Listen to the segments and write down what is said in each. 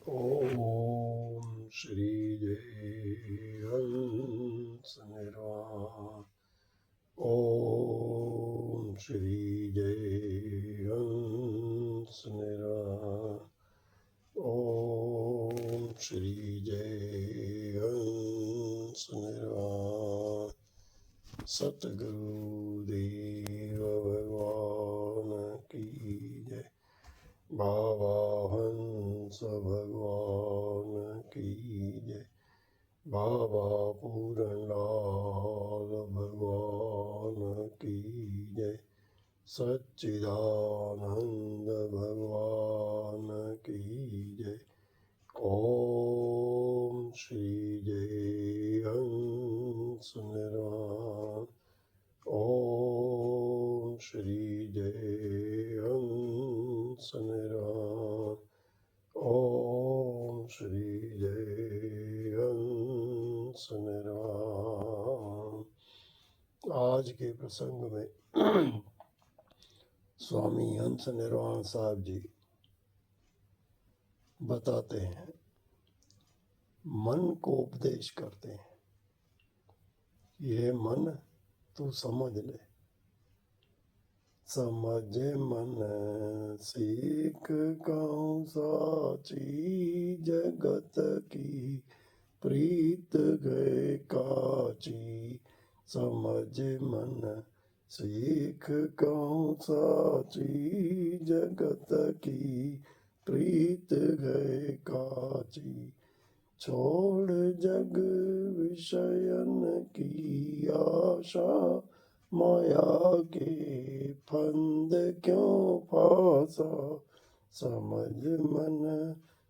ओम श्री जय हंस निर्वाण। ओम श्री जय हंस निर्वाण। ओम श्री जय हंस निर्वाण। सतगुरु देव भगवान की जय। बाबा हंस भगवान की जय। बाबा पूरनलाल भगवान की जय। सच्चिदानंद भगवान की जय। ओम श्री जय हंस निर्वाण। ओम श्री जय हंस निर्वाण। ओम श्री जय हंस निर्वाण। आज के प्रसंग में स्वामी हंस निर्वाण साहब जी बताते हैं, मन को उपदेश करते हैं, यह मन तू समझ ले। समझ मन सीख कौन साची, जगत की प्रीत गए काची। समझ मन सीख कौन साची, जगत की प्रीत गए काची। छोड़ जग विषयन की आशा, माया के फंद क्यों फांसा। समझ मन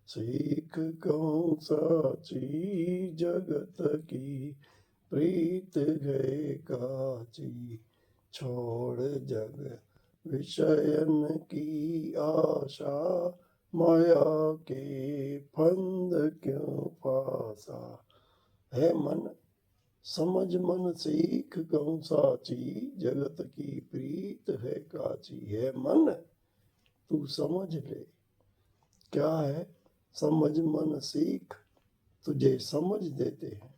सीख कौन साची, जगत की प्रीत गए काची। छोड़ जग विषयन की आशा, माया के फंद क्यों फांसा। है मन समझ मन सीख कौन साची, जगत की प्रीत है काची। है मन तू समझ ले। क्या है? समझ मन सीख, तुझे समझ देते हैं।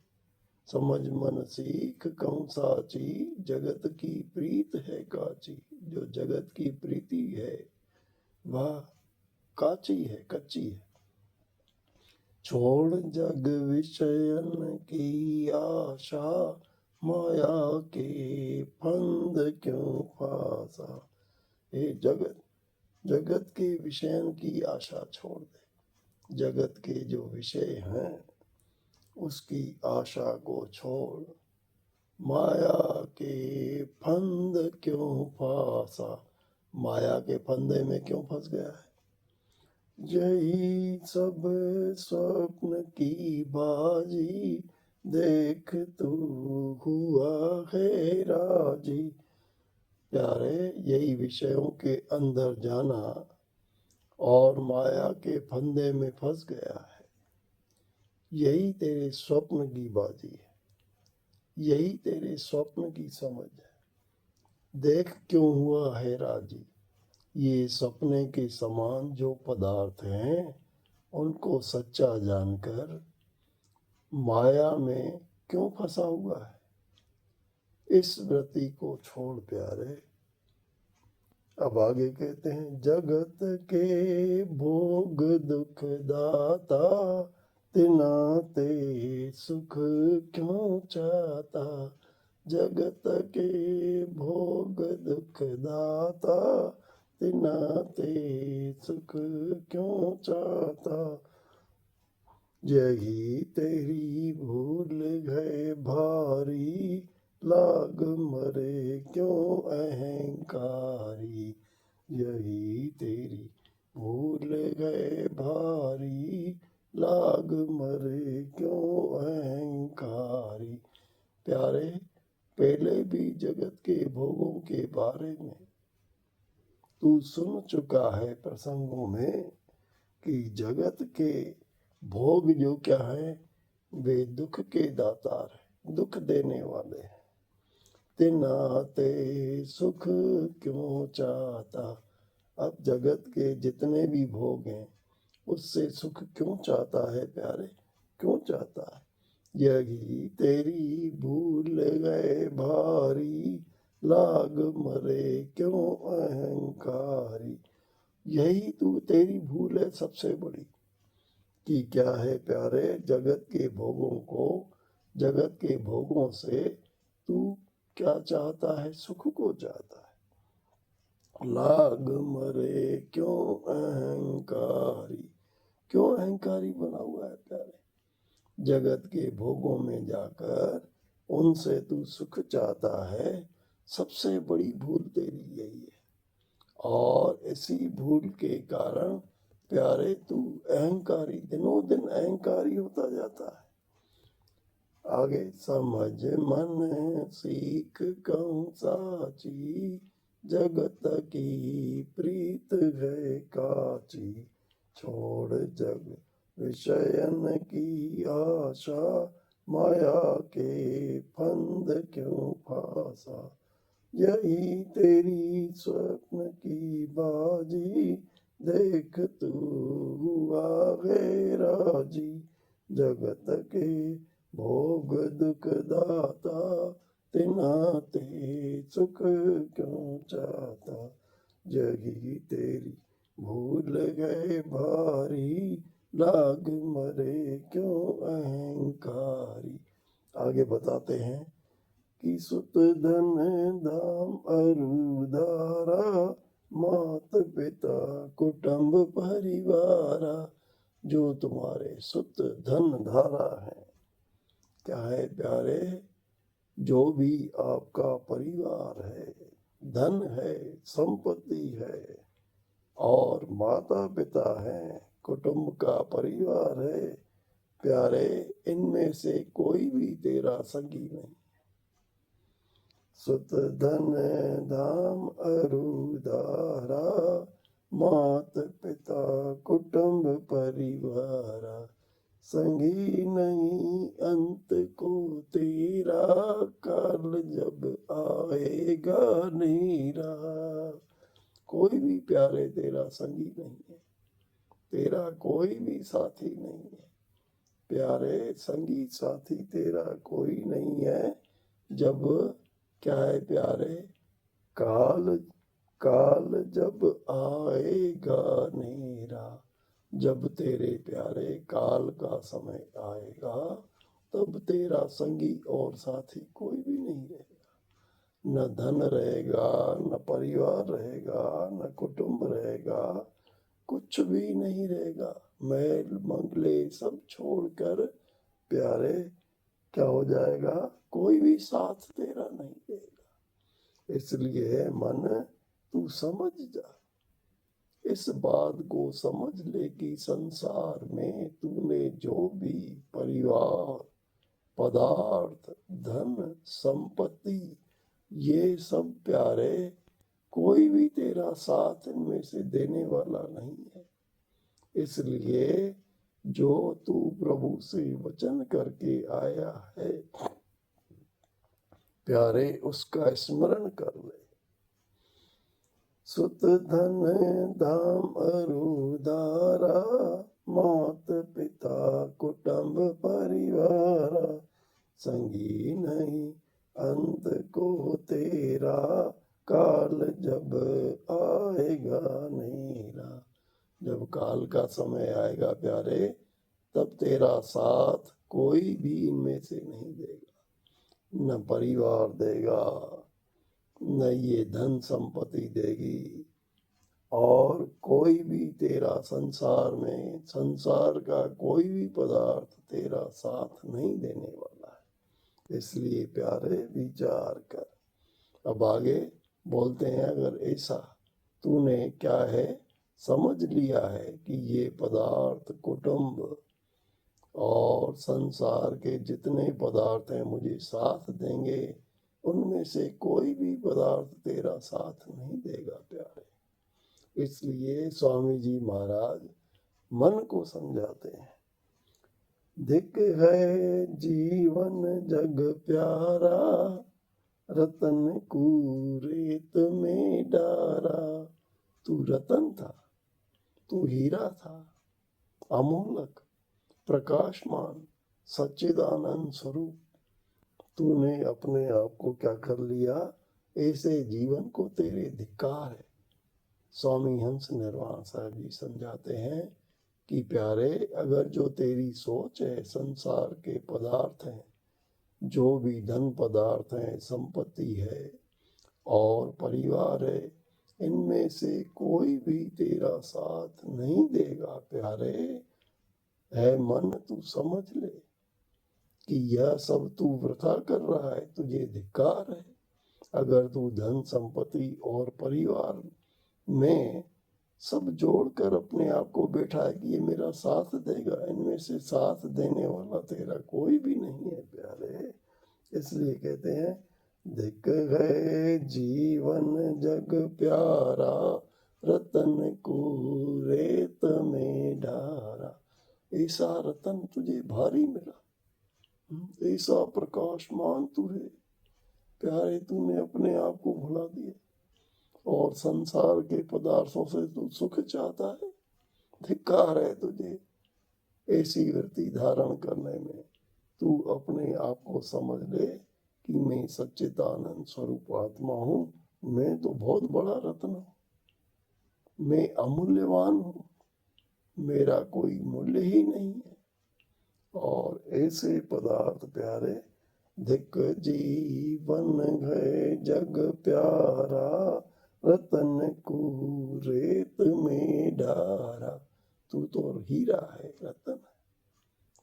समझ मन सीख कौन साची, जगत की प्रीत है काची। जो जगत की प्रीति है वह काची है, कच्ची है। छोड़ जग विषयन की आशा, माया के फंद क्यों फांसा। ये जगत के विषयन की आशा छोड़ दे। जगत के जो विषय हैं उसकी आशा को छोड़। माया के फंद क्यों फांसा। माया के फंदे में क्यों फंस गया है। यही सब स्वप्न की बाजी, देख तू हुआ है राजी। प्यारे, यही विषयों के अंदर जाना और माया के फंदे में फंस गया है। यही तेरे स्वप्न की बाजी है, यही तेरे स्वप्न की समझ है। देख क्यों हुआ है राजी। ये सपने के समान जो पदार्थ हैं उनको सच्चा जानकर माया में क्यों फंसा हुआ है। इस वृत्ति को छोड़ प्यारे। अब आगे कहते हैं, जगत के भोग दुख दाता, तिनाते सुख क्यों चाहता। जगत के भोग दुख दाता, तिनाते सुख क्यों चाहता। यही तेरी भूल गए भारी, लाग मरे क्यों अहंकारी। यही तेरी भूल गए भारी, लाग मरे क्यों अहंकारी। प्यारे, पहले भी जगत के भोगों के बारे में तू सुन चुका है प्रसंगों में कि जगत के भोग जो क्या है वे दुख के दातार है, दुख देने वाले हैं। तिनाते सुख क्यों चाहता। अब जगत के जितने भी भोग हैं उससे सुख क्यों चाहता है प्यारे, क्यों चाहता है? यही तेरी भूल गए भारी, लाग मरे क्यों अहंकारी। यही तू तेरी भूल है सबसे बड़ी, कि क्या है प्यारे, जगत के भोगों को, जगत के भोगों से तू क्या चाहता है? सुख को चाहता है। लाग मरे क्यों अहंकारी, क्यों अहंकारी बना हुआ है प्यारे? जगत के भोगों में जाकर उनसे तू सुख चाहता है। सबसे बड़ी भूल तेरी यही है, और इसी भूल के कारण प्यारे तू अहंकारी, दिनों दिन अहंकारी होता जाता है। आगे समझ मन सीख कहूँ साची, जगत की प्रीत है काची। छोड़ जग विषयन की आशा, माया के फंद क्यों फासा। यही तेरी स्वप्न की बाजी, देख तू हुआ गैराजी। जगत के भोग दुख दाता, तिनाते सुख क्यों चाहता। यही तेरी भूल गए भारी, लाग मरे क्यों अहंकारी। आगे बताते हैं कि सुत धन धाम अरुदारा, मात पिता कुटुंब परिवारा। जो तुम्हारे सुत धन धारा है, क्या है प्यारे, जो भी आपका परिवार है, धन है, संपत्ति है, और माता पिता है, कुटुंब का परिवार है प्यारे, इनमें से कोई भी तेरा संगी नहीं। सुत धन धाम अरुदारा, मात पिता कुटुंब परिवारा। संगी नहीं अंत को तेरा, काल जब आएगा नेरा। कोई भी प्यारे तेरा संगी नहीं है, तेरा कोई भी साथी नहीं है प्यारे, संगी साथी तेरा कोई नहीं है। जब क्या है प्यारे, काल, काल जब आएगा नेरा। जब तेरे प्यारे काल का समय आएगा, तब तेरा संगी और साथी कोई भी नहीं रहेगा। न धन रहेगा, न परिवार रहेगा, न कुटुंब रहेगा, कुछ भी नहीं रहेगा। मैल मंगले सब छोड़कर प्यारे क्या हो जाएगा, कोई भी साथ तेरा नहीं देगा। इसलिए मन तू समझ जा, इस बात को समझ ले कि संसार में तूने जो भी परिवार, पदार्थ, धन, संपत्ति, ये सब प्यारे कोई भी तेरा साथ इनमें से देने वाला नहीं है। इसलिए जो तू प्रभु से वचन करके आया है प्यारे, उसका स्मरण कर ले। सुत धन धाम अरुदारा, मात पिता कुटुंब परिवारा। संगी नहीं अंत को तेरा, काल जब आएगा नेरा। जब काल का समय आएगा प्यारे, तब तेरा साथ कोई भी इनमें से नहीं देगा। न परिवार देगा, न ये धन संपत्ति देगी, और कोई भी तेरा संसार में, संसार का कोई भी पदार्थ तेरा साथ नहीं देने वाला है। इसलिए प्यारे विचार कर। अब आगे बोलते हैं, अगर ऐसा तूने क्या है समझ लिया है कि ये पदार्थ, कुटुंब और संसार के जितने पदार्थ हैं मुझे साथ देंगे, उनमें से कोई भी पदार्थ तेरा साथ नहीं देगा प्यारे। इसलिए स्वामी जी महाराज मन को समझाते हैं, धिक है जीवन जग प्यारा, रतन कूरेत में डारा। तू रतन था, तू हीरा था, अमोलक, प्रकाशमान, सच्चिदानंद स्वरूप। तूने अपने आप को क्या कर लिया, ऐसे जीवन को तेरे धिक्कार है। स्वामी हंस निर्वाण साहब जी समझाते हैं कि प्यारे, अगर जो तेरी सोच है संसार के पदार्थ हैं, जो भी धन पदार्थ हैं, संपत्ति है और परिवार है, इनमें से कोई भी तेरा साथ नहीं देगा प्यारे, है मन तू समझ ले कि यह सब तू वृथा कर रहा है, तुझे धिक्कार है। अगर तू धन संपत्ति और परिवार में सब जोड़कर अपने आप को बैठा है कि ये मेरा साथ देगा, इनमें से साथ देने वाला तेरा कोई भी नहीं है प्यारे। इसलिए कहते हैं, धिक गए जीवन जग प्यारा, रतन को रेत में ढारा। ऐसा रतन तुझे भारी मिला, ऐसा प्रकाशमान तू है प्यारे, तूने अपने आप को भुला दिया और संसार के पदार्थों से तू सुख चाहता है। धिक्कार है तुझे ऐसी वृत्ति धारण करने में। तू अपने आप को समझ ले कि मैं सच्चिदानंद स्वरूप आत्मा हूँ, मैं तो बहुत बड़ा रत्न हूँ, मैं अमूल्यवान हूँ, मेरा कोई मूल्य ही नहीं है। और ऐसे पदार्थ प्यारे, धिक जीवन है जग प्यारा, रतन को रेत में ढारा। तू तो हीरा है, रतन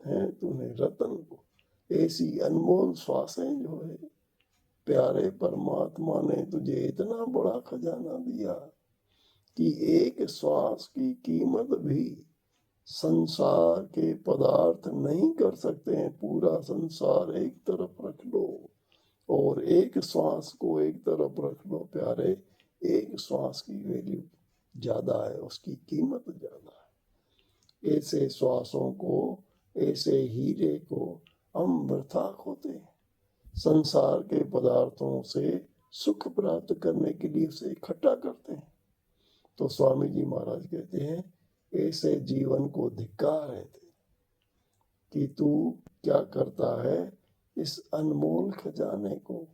है, तूने रतन को, ऐसी अनमोल श्वासें जो है प्यारे, परमात्मा ने तुझे इतना बड़ा खजाना दिया कि एक श्वास की कीमत भी संसार के पदार्थ नहीं कर सकते हैं। पूरा संसार एक तरफ रख लो और एक श्वास को एक तरफ रख लो प्यारे, एक श्वास की वैल्यू ज्यादा है, उसकी कीमत ज्यादा है। ऐसे श्वासों को, ऐसे हीरे को हम वृथा खोते हैं, संसार के पदार्थों से सुख प्राप्त करने के लिए उसे इकट्ठा करते हैं। तो स्वामी जी महाराज कहते हैं, ऐसे जीवन को धिक्कार है कि तू क्या करता है, इस अनमोल खजाने को,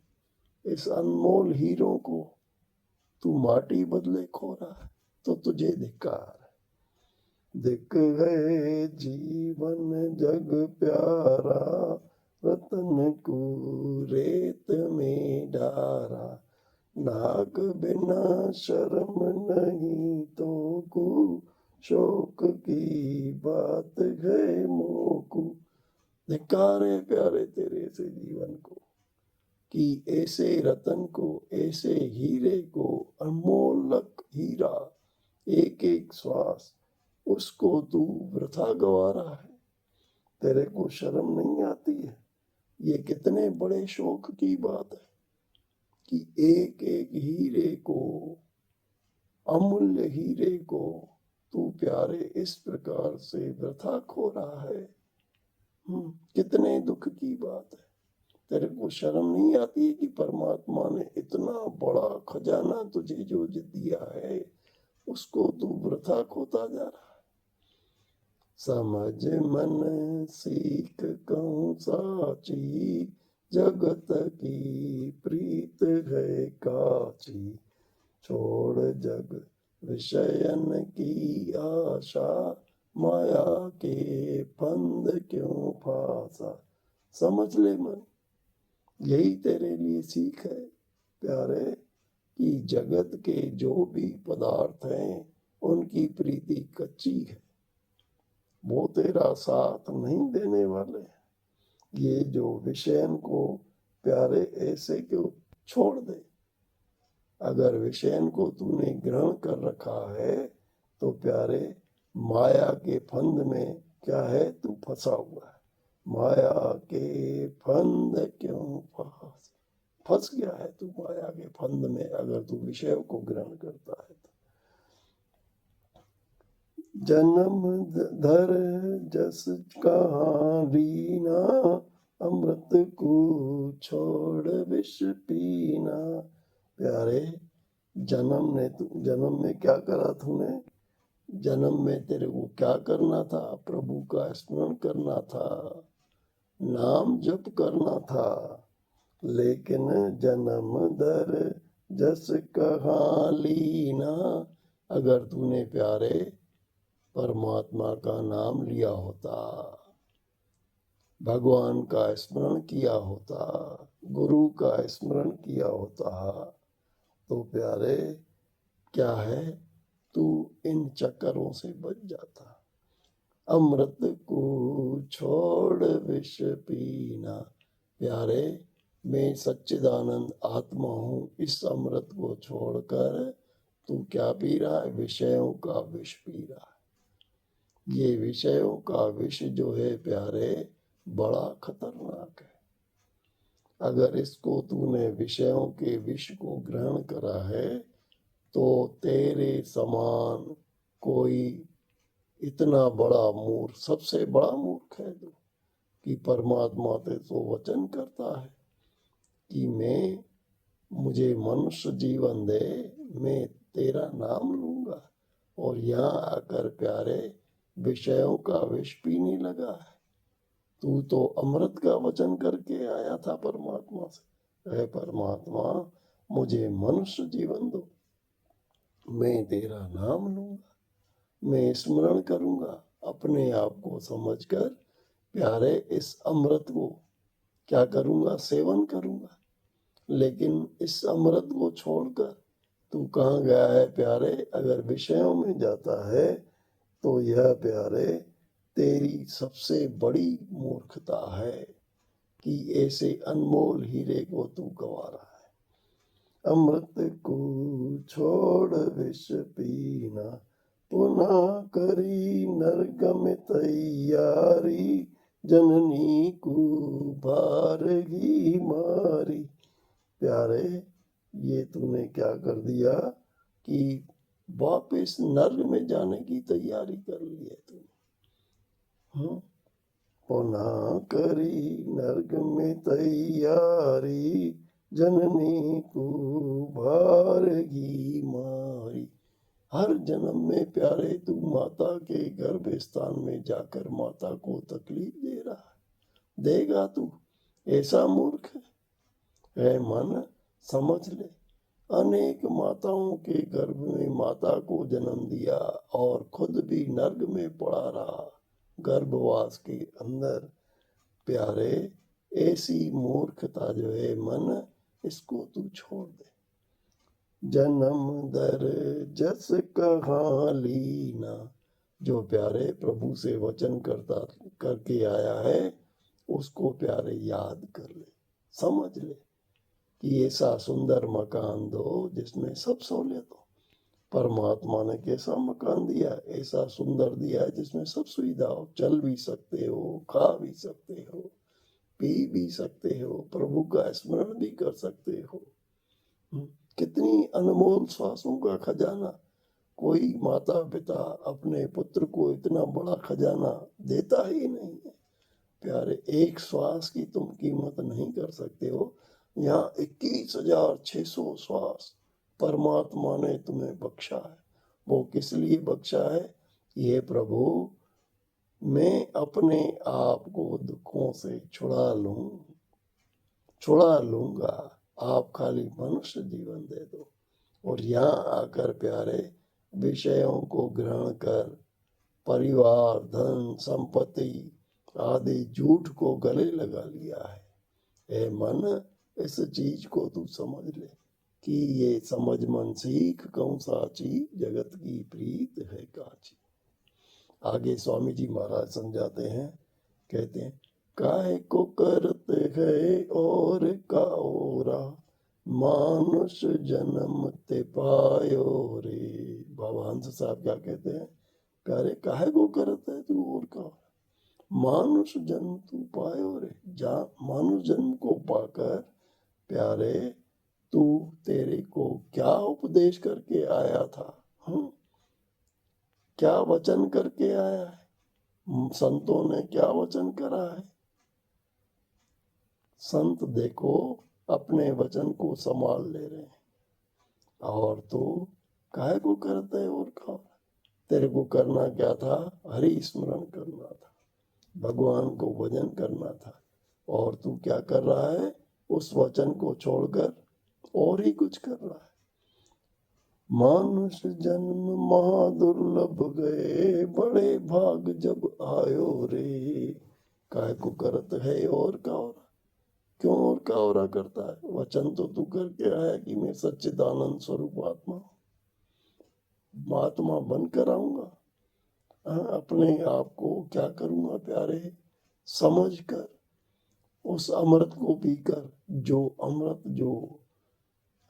इस अनमोल हीरों को तू माटी बदले खो रहा है, तो तुझे धिक्कार है। धिक गए जीवन जग प्यारा, रतन को रेत में ढारा। नाक बिना शर्म नहीं तो को, शोक की बात है मोकू। धिक्कार है प्यारे तेरे से जीवन को कि ऐसे रतन को, ऐसे हीरे को, अनमोलक हीरा, एक एक श्वास, उसको तू वृथा गवा रहा है। तेरे को शर्म नहीं आती है? ये कितने बड़े शोक की बात है कि एक एक हीरे को, अमूल्य हीरे को तू प्यारे इस प्रकार से वृथा खो रहा है। कितने दुख की बात है। तेरे को शर्म नहीं आती है कि परमात्मा ने इतना बड़ा खजाना तुझे जो दिया है, उसको तू वृथा खोता जा रहा है। समझ मन सीख कहूँ साची, जगत की प्रीत है काची। छोड़ जग विषयन की आशा, माया के फंद क्यों फासा। समझ ले मन, यही तेरे लिए सीख है प्यारे कि जगत के जो भी पदार्थ हैं उनकी प्रीति कच्ची है, वो तेरा साथ नहीं देने वाले। ये जो विषयन को प्यारे ऐसे क्यों छोड़ दे। अगर विषयन को तूने ग्रहण कर रखा है तो प्यारे माया के फंद में क्या है, तू फंसा हुआ है। माया के फंद क्यों फंस गया है तू माया के फंद में, अगर तू विषय को ग्रहण करता है तो। जन्म धर जस कहाँ रीना, अमृत को छोड़ विष पीना। प्यारे जन्म में क्या करा तूने, जन्म में तेरे को क्या करना था? प्रभु का स्मरण करना था, नाम जप करना था। लेकिन जन्म दर जस कहाँ लीना, अगर तूने प्यारे परमात्मा का नाम लिया होता, भगवान का स्मरण किया होता, गुरु का स्मरण किया होता, तो प्यारे क्या है, तू इन चक्करों से बच जाता। अमृत को छोड़ विष पीना, प्यारे मैं सच्चिदानंद आत्मा हूँ, इस अमृत को छोड़कर तू क्या पी रहा है? विषयों का विष पी रहा है। ये विषयों का विष जो है प्यारे बड़ा खतरनाक है। अगर इसको तूने विषयों के विष को ग्रहण करा है तो तेरे समान कोई इतना बड़ा मूर्ख, सबसे बड़ा मूर्ख है तू, कि परमात्मा ते तो वचन करता है कि मुझे मनुष्य जीवन दे, मैं तेरा नाम लूंगा, और यहाँ आकर प्यारे विषयों का विष पीने लगा है। तू तो अमृत का वचन करके आया था परमात्मा से, हे परमात्मा मुझे मनुष्य जीवन दो, मैं तेरा नाम लूंगा, मैं स्मरण करूंगा, अपने आप को समझकर प्यारे इस अमृत को क्या करूंगा? सेवन करूंगा। लेकिन इस अमृत को छोड़कर तू कहाँ गया है प्यारे? अगर विषयों में जाता है तो यह प्यारे तेरी सबसे बड़ी मूर्खता है कि ऐसे अनमोल हीरे को तू गवा रहा है। अमृत को छोड़ विष पीना, पुनः करी नरगम तैयारी, जननी को भारगी मारी। प्यारे ये तूने क्या कर दिया कि वापिस नर्क में जाने की तैयारी कर ली है तूने। पुनः करी नर्क में तैयारी, जननी को भारगी मारी। हर जन्म में प्यारे तू माता के गर्भ स्थान में जाकर माता को तकलीफ दे रहा है। देगा तू? ऐसा मूर्ख है मन, समझ ले। अनेक माताओं के गर्भ में माता को जन्म दिया और खुद भी नर्क में पड़ा रहा गर्भवास के अंदर। प्यारे ऐसी मूर्खता जो है मन, इसको तू छोड़ दे। जन्म दर जस कहाँ लीना, जो प्यारे प्रभु से वचन करके आया है उसको प्यारे याद कर ले, समझ ले कि ऐसा सुंदर मकान दो जिसमें सब सहूलियत हो। परमात्मा ने कैसा मकान दिया? ऐसा सुंदर दिया है जिसमें सब सुविधा हो, चल भी सकते हो, खा भी सकते हो, पी भी सकते हो, प्रभु का स्मरण भी कर सकते हो। कितनी अनमोल श्वासों का खजाना। कोई माता पिता अपने पुत्र को इतना बड़ा खजाना देता ही नहीं है प्यारे। एक श्वास की तुम कीमत नहीं कर सकते हो। यहाँ 21,600 श्वास परमात्मा ने तुम्हें बख्शा है। वो किस लिए बख्शा है? ये प्रभु मैं अपने आप को दुखों से छुड़ा लूंगा, आप खाली मनुष्य जीवन दे दो। और यहाँ आकर प्यारे विषयों को ग्रहण कर परिवार, धन, संपत्ति आदि झूठ को गले लगा लिया है। ए मन, इस चीज को तू समझ ले कि ये समझ मन सीख कौन साची, जगत की प्रीत है काची। आगे स्वामी जी महाराज समझाते हैं, कहते हैं काहे को करते है और का ओरा, मानुष जन्म ते पायो रे। बाबा हंस साहब क्या कहते हैं? प्यारे काहे को करते है तू और का, मानुष जन्म तू पायो रे। जा मानुष जन्म को पाकर प्यारे तू तेरे को क्या उपदेश करके आया था? क्या वचन करके आया है? संतों ने क्या वचन करा है? संत देखो अपने वचन को संभाल ले रहे हैं, और तू काहे को करते है और का? तेरे को करना क्या था? हरि स्मरण करना था, भगवान को भजन करना था, और तू क्या कर रहा है? उस वचन को छोड़कर और ही कुछ कर रहा है। मानुष जन्म महादुर्लभ गए, बड़े भाग जब आयो रे। काहे को करत है और का और क्यों और का और करता है? वचन तो तू करके आया कि मैं सच्चिदानंद स्वरूप आत्मा हूँ, महात्मा बनकर आऊंगा। अपने आप को क्या करूंगा प्यारे? समझ कर उस अमृत को पीकर, जो अमृत जो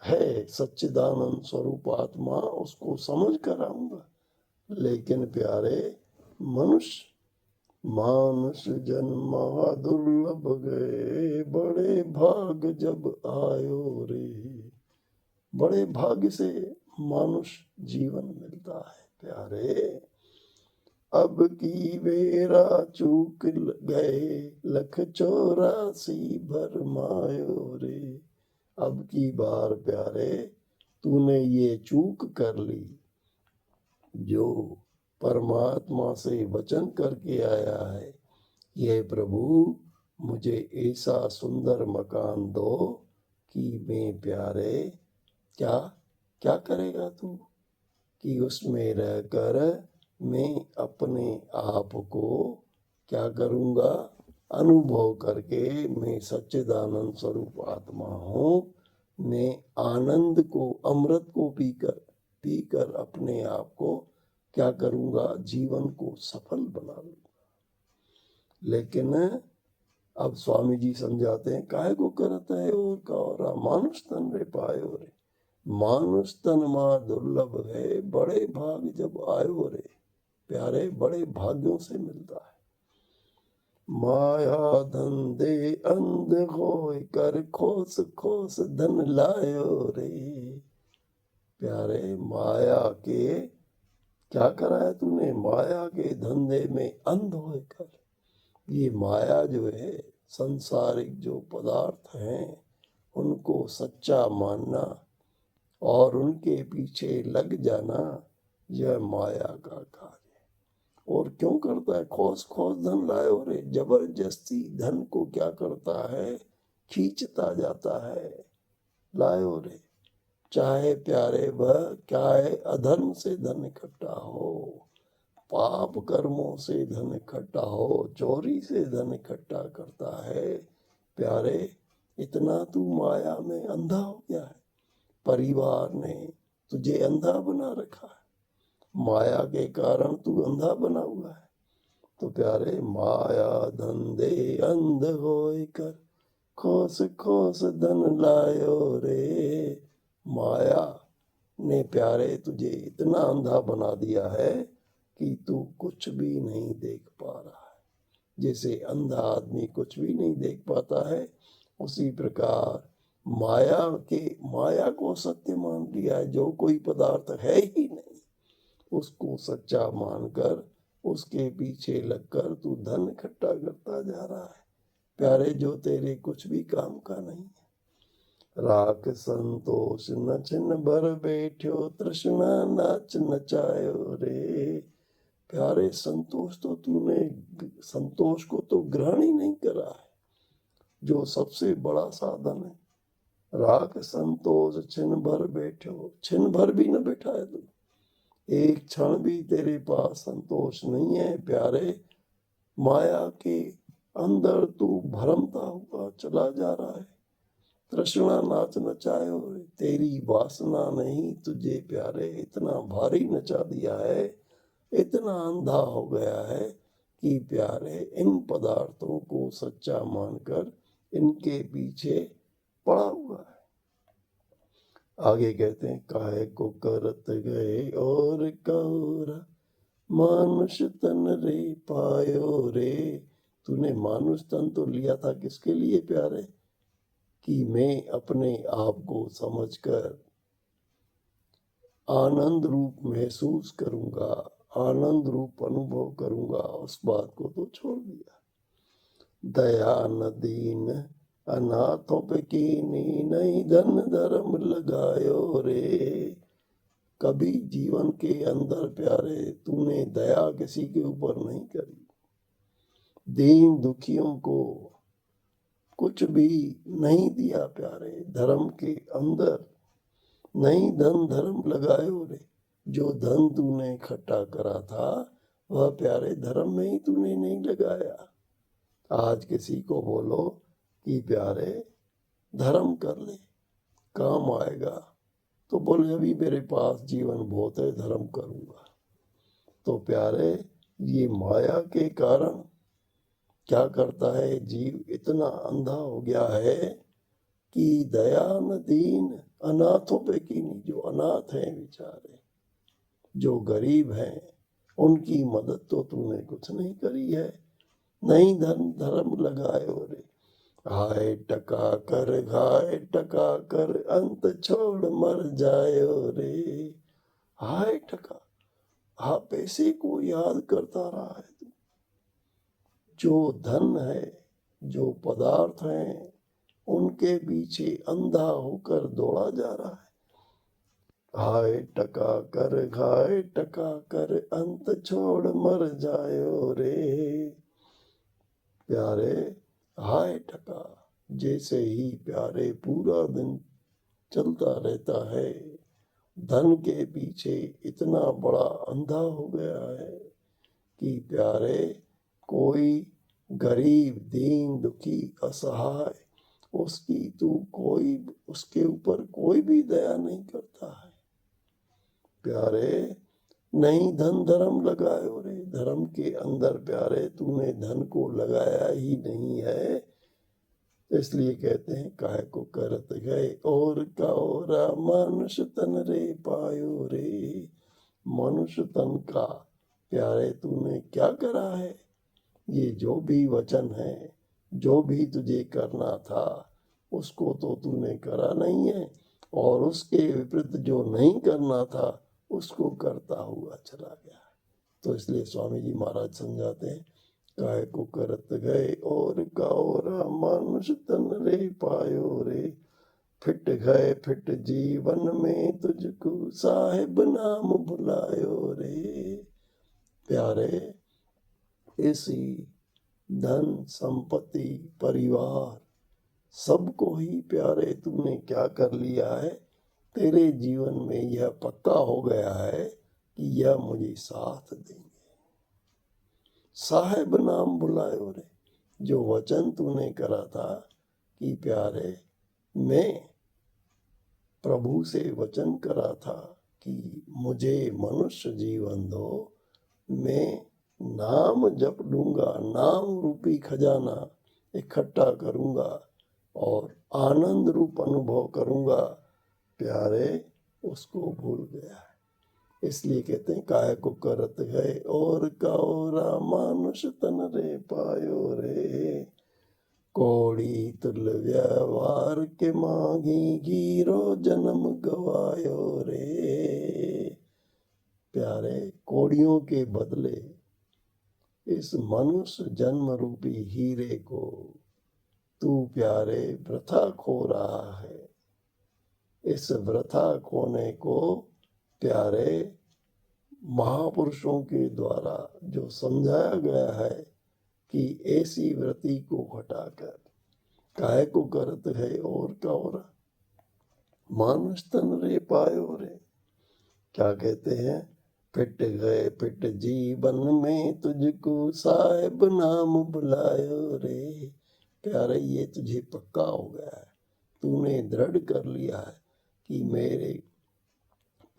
है सच्चिदानंद स्वरूप आत्मा, उसको समझ कर आऊंगा। लेकिन प्यारे मनुष्य, मानुष जन्म दुर्लभ गए, बड़े भाग जब आयो रे। बड़े भाग्य से मानुष जीवन मिलता है प्यारे। अब की बेरा चूक गए, लख 84 भरमायो रे। अब की बार प्यारे तूने ये चूक कर ली, जो परमात्मा से वचन करके आया है, ये प्रभु मुझे ऐसा सुंदर मकान दो कि मैं प्यारे क्या क्या करेगा तू? कि उसमें रहकर मैं अपने आप को क्या करूँगा? अनुभव करके मैं सच्चिदानंद स्वरूप आत्मा हूँ। मैं आनंद को, अमृत को पीकर अपने आप को क्या करूँगा? जीवन को सफल बना लूँगा। लेकिन अब स्वामी जी समझाते हैं, काहे को करता है और का और मानुष तन रे पायो रे। मानुष तन मां दुर्लभ है, बड़े भाग जब आयो रे। प्यारे बड़े भाग्यों से मिलता है। माया धंधे अंध होय कर, खोस खोस धन लायो रे। प्यारे माया के क्या कराया तूने? माया के धंधे में अंध होय कर। ये माया जो है, संसारिक जो पदार्थ हैं, उनको सच्चा मानना और उनके पीछे लग जाना, यह माया का कार्य है। और क्यों करता है? खोस खोस धन लायो रे। जबरदस्ती धन को क्या करता है? खींचता जाता है। लायो रे, चाहे प्यारे वह क्या है? अधर्म से धन इकट्ठा हो, पाप कर्मों से धन इकट्ठा हो, चोरी से धन इकट्ठा करता है। प्यारे इतना तू माया में अंधा हो गया है। परिवार ने तुझे अंधा बना रखा है, माया के कारण तू अंधा बना हुआ है। तो प्यारे माया धंधे अंध होय कर, खोस खोस धन लायो रे। माया ने प्यारे तुझे इतना अंधा बना दिया है कि तू कुछ भी नहीं देख पा रहा है। जैसे अंधा आदमी कुछ भी नहीं देख पाता है, उसी प्रकार माया को सत्य मान लिया है। जो कोई पदार्थ है ही नहीं, उसको सच्चा मानकर उसके पीछे लगकर तू धन इकट्ठा करता जा रहा है प्यारे, जो तेरे कुछ भी काम का नहीं है। राख संतोष न छिन भर बैठ्यो, तृष्णा नाच नचायो रे। प्यारे संतोष तो तूने, संतोष को तो ग्रहण ही नहीं करा है, जो सबसे बड़ा साधन है। राख संतोष छिन भर बैठो, छिन भर भी न बैठा है तू। एक क्षण भी तेरे पास संतोष नहीं है प्यारे। माया के अंदर तू भरमता हुआ चला जा रहा है। तृष्णा नाच नचायो, तेरी वासना नहीं तुझे प्यारे इतना भारी नचा दिया है, इतना अंधा हो गया है कि प्यारे इन पदार्थों को सच्चा मानकर इनके पीछे पड़ा हुआ है। आगे कहते हैं, काहे को करत गए और कौरा, मानुष तन रे पायो रे। तूने मानुष तन तो लिया था किसके लिए प्यारे? कि मैं अपने आप को समझकर आनंद रूप महसूस करूंगा, आनंद रूप अनुभव करूंगा। उस बात को तो छोड़ दिया। दया न दीन अनाथों पे कीनी, नहीं धन धर्म लगायो रे। कभी जीवन के अंदर प्यारे तूने दया किसी के ऊपर नहीं करी। दीन दुखियों को कुछ भी नहीं दिया प्यारे। धर्म के अंदर नहीं धन धर्म लगायो रे। जो धन तूने इकट्ठा करा था वह प्यारे धर्म में ही तूने नहीं लगाया। आज किसी को बोलो कि प्यारे धर्म कर ले, काम आएगा, तो बोले अभी मेरे पास जीवन बहुत है, धर्म करूंगा। तो प्यारे ये माया के कारण क्या करता है, जीव इतना अंधा हो गया है कि दया न दीन अनाथों पे की नहीं। जो अनाथ हैं बेचारे, जो गरीब हैं, उनकी मदद तो तूने कुछ नहीं करी है। नहीं धन धर्म लगायो रे। हाय टका कर घाय टका कर अंत छोड़ मर जायो रे। हाय टका, हाँ पैसे को याद करता रहा है तू। जो धन है, जो पदार्थ हैं, उनके पीछे अंधा होकर दौड़ा जा रहा है। हाय टका कर घाय टका कर अंत छोड़ मर जायो रे। प्यारे हाय टका, जैसे ही प्यारे पूरा दिन चलता रहता है, धन के पीछे इतना बड़ा अंधा हो गया है कि प्यारे कोई गरीब दीन दुखी असहाय उसकी तू कोई उसके ऊपर कोई भी दया नहीं करता है। प्यारे नहीं धन धर्म लगायो रे। धर्म के अंदर प्यारे तूने धन को लगाया ही नहीं है। इसलिए कहते हैं काहे को करत गए और कौरा मनुष्य तन रे पायो रे। मनुष्य तन का प्यारे तूने क्या करा है। ये जो भी वचन है, जो भी तुझे करना था, उसको तो तूने करा नहीं है, और उसके विपरीत जो नहीं करना था उसको करता हुआ चला गया। तो इसलिए स्वामी जी महाराज समझाते हैं काय को करत गए और कौरा मनुष्य तन रे पायो रे। फिट गए फिट जीवन में तुझको साहिब नाम बुलायो रे। प्यारे इसी धन संपत्ति परिवार सबको ही प्यारे तूने क्या कर लिया है, तेरे जीवन में यह पक्का हो गया है कि यह मुझे साथ देंगे। साहेब नाम बुलायो रे। जो वचन तूने करा था कि प्यारे मैं प्रभु से वचन करा था कि मुझे मनुष्य जीवन दो, मैं नाम जप लूंगा, नाम रूपी खजाना इकट्ठा करूंगा और आनंद रूप अनुभव करूंगा। प्यारे उसको भूल गया है। इसलिए कहते हैं काय को करत गए और कौरा मानुष तन रे पायो रे। कौड़ी तुल व्यवहार के मांगी गिरो जन्म गवायो रे। प्यारे कौड़ियों के बदले इस मनुष्य जन्म रूपी हीरे को तू प्यारे वृथा खो रहा है। इस वृथा खोने को प्यारे महापुरुषों के द्वारा जो समझाया गया है कि ऐसी वृत्ति को हटाकर काय को करत है और कौरा मानुष तन रे पायो रे। क्या कहते हैं, फिट गए फिट जीवन में तुझको साहिब नाम बुलायो रे। प्यारे ये तुझे पक्का हो गया है, तूने दृढ़ कर लिया है कि मेरे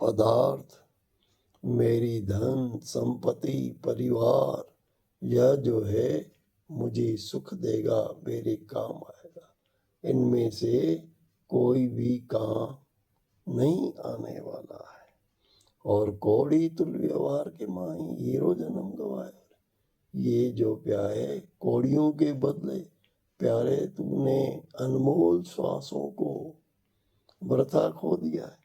पदार्थ, मेरी धन संपत्ति परिवार, यह जो है मुझे सुख देगा, मेरे काम आएगा। इनमें से कोई भी काम नहीं आने वाला है। और कौड़ी तुल व्यवहार के माही हीरो जन्म गवाए। ये जो प्यारे कौड़ियों के बदले प्यारे तूने अनमोल श्वासों को वृथा खो दिया है।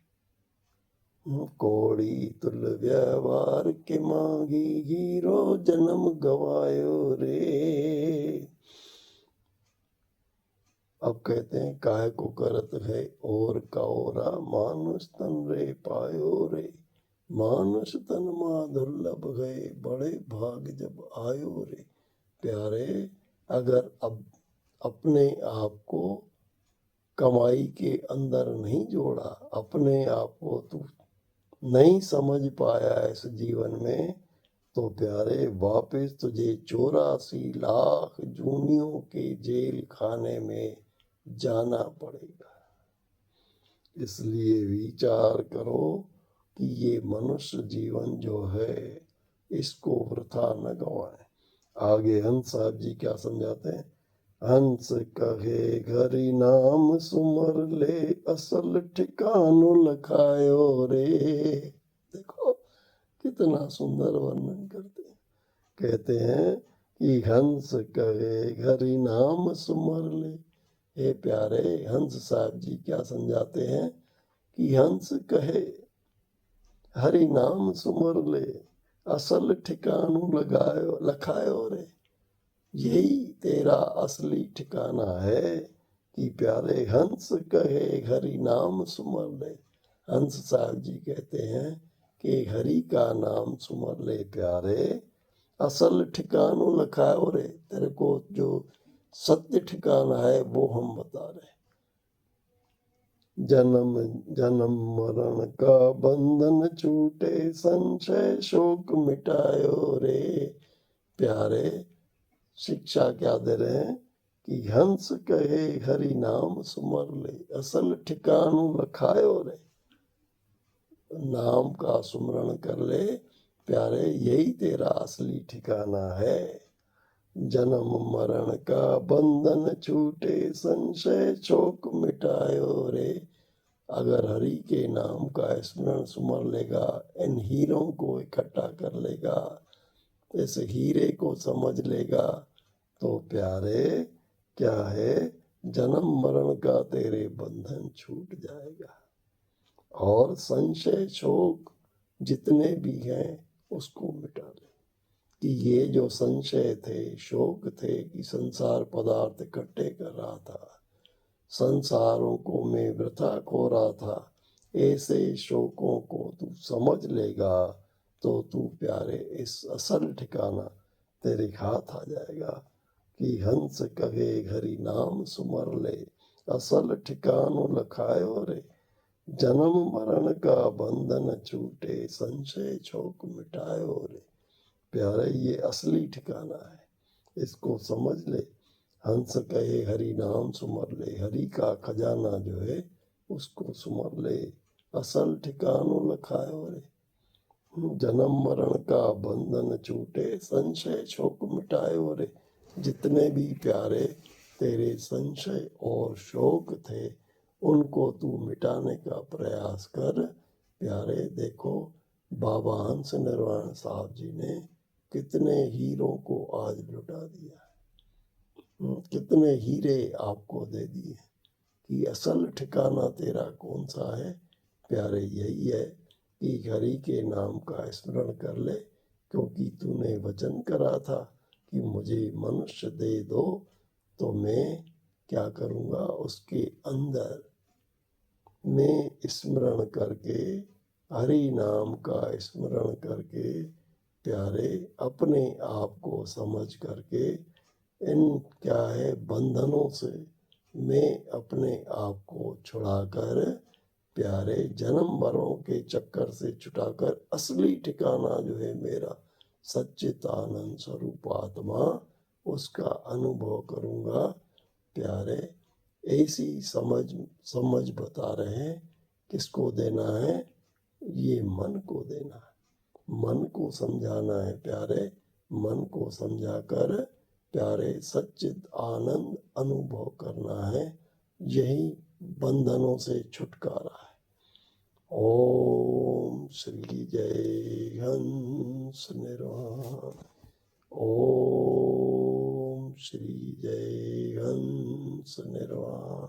कौड़ी तुल व्यवहार के मांगी हीरो जन्म गवायो रे। अब कहते हैं काहे को करत है और कौरा मानुष तन रे पायो रे। मानुष तन मा दुर्लभ गए, बड़े भाग जब आयो रे। प्यारे, अगर अब अपने आप को कमाई के अंदर नहीं जोड़ा, अपने आप को तू नहीं समझ पाया इस जीवन में, तो प्यारे वापस तुझे 84 लाख जूनियों के जेल खाने में जाना पड़ेगा। इसलिए विचार करो कि ये मनुष्य जीवन जो है इसको वृथा न गवाएं। आगे हंस साहब जी क्या समझाते हैं? हंस कहे घरी नाम सुमर ले, असल ठिकानो लखायो रे। देखो कितना सुंदर वर्णन करते हैं। कहते हैं कि हंस कहे घरी नाम सुमर ले। हे प्यारे, हंस साहब जी क्या समझाते हैं कि हंस कहे हरि नाम सुमर ले, असल ठिकानू लगायो लखायो रे। यही तेरा असली ठिकाना है कि प्यारे हंस कहे हरि नाम सुमर ले। हंस साहब जी कहते हैं कि हरि का नाम सुमर ले प्यारे, असल ठिकानों लखायो रे। तेरे को जो सत्य ठिकाना है वो हम बता रहे। जन्म जन्म मरण का बंधन छूटे, संशय शोक मिटायो रे। प्यारे, शिक्षा क्या दे रहे हैं कि हंस कहे हरि नाम सुमर ले, असल ठिकानू लखायो रे। नाम का सुमरण कर ले प्यारे, यही तेरा असली ठिकाना है। जन्म मरण का बंधन छूटे, संशय शोक मिटायो रे। अगर हरि के नाम का स्मरण सुमर लेगा, इन हीरों को इकट्ठा कर लेगा, इस हीरे को समझ लेगा, तो प्यारे क्या है, जन्म मरण का तेरे बंधन छूट जाएगा। और संशय शोक जितने भी हैं उसको मिटा ले। कि ये जो संशय थे, शोक थे कि संसार पदार्थ इकट्ठे कर रहा था, संसारों को मैं वृथा खो रहा था, ऐसे शोकों को तू समझ लेगा तो तू प्यारे इस असल ठिकाना तेरे हाथ आ जाएगा। कि हंस कहे हरि नाम सुमर ले, असल ठिकानो लखायो रे। जन्म मरण का बंधन छूटे, संशय शोक मिटायो रे। प्यारे, ये असली ठिकाना है, इसको समझ ले। हंस कहे हरि नाम सुमर ले, हरि का खजाना जो है उसको सुमर ले, असल ठिकानो लखायो रे। जन्म मरण का बंधन छूटे, संशय शोक मिटायो रे। जितने भी प्यारे तेरे संशय और शोक थे उनको तू मिटाने का प्रयास कर। प्यारे देखो, बाबा हंस निर्वाण साहब जी ने कितने हीरों को आज लुटा दिया, कितने हीरे आपको दे दिए। कि असल ठिकाना तेरा कौन सा है प्यारे? यही है कि हरि के नाम का स्मरण कर ले, क्योंकि तूने वचन करा था कि मुझे मनुष्य दे दो तो मैं क्या करूँगा, उसके अंदर मैं स्मरण करके, हरि नाम का स्मरण करके प्यारे अपने आप को समझ करके इन क्या है बंधनों से मैं अपने आप को छुड़ाकर प्यारे जन्म मरणों के चक्कर से छुटाकर असली ठिकाना जो है मेरा सच्चित आनंद स्वरूप आत्मा, उसका अनुभव करूँगा। प्यारे, ऐसी समझ समझ बता रहे हैं। किसको देना है? ये मन को देना है, मन को समझाना है प्यारे। मन को समझाकर प्यारे सच्चित आनंद अनुभव करना है। यही बंधनों से छुटकारा है। ओम श्री जय हंस निर्वाण। ओम श्री जय हंस निर्वाण।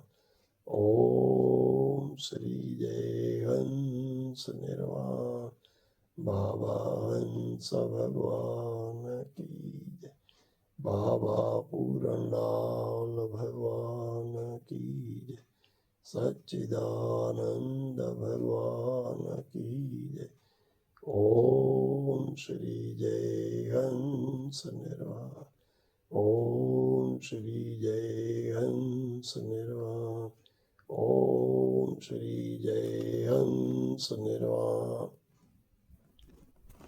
ओम श्री जय हंस निर्वाण। बाबा हंस भगवान की जय। बाबा पूरनलाल भगवान की जय। सच्चिदानंद भगवान की जय। ओम श्री जय हंस निर्वाण, ओम श्री जय हंस निर्वाण, ओम श्री जय हंस निर्वाण।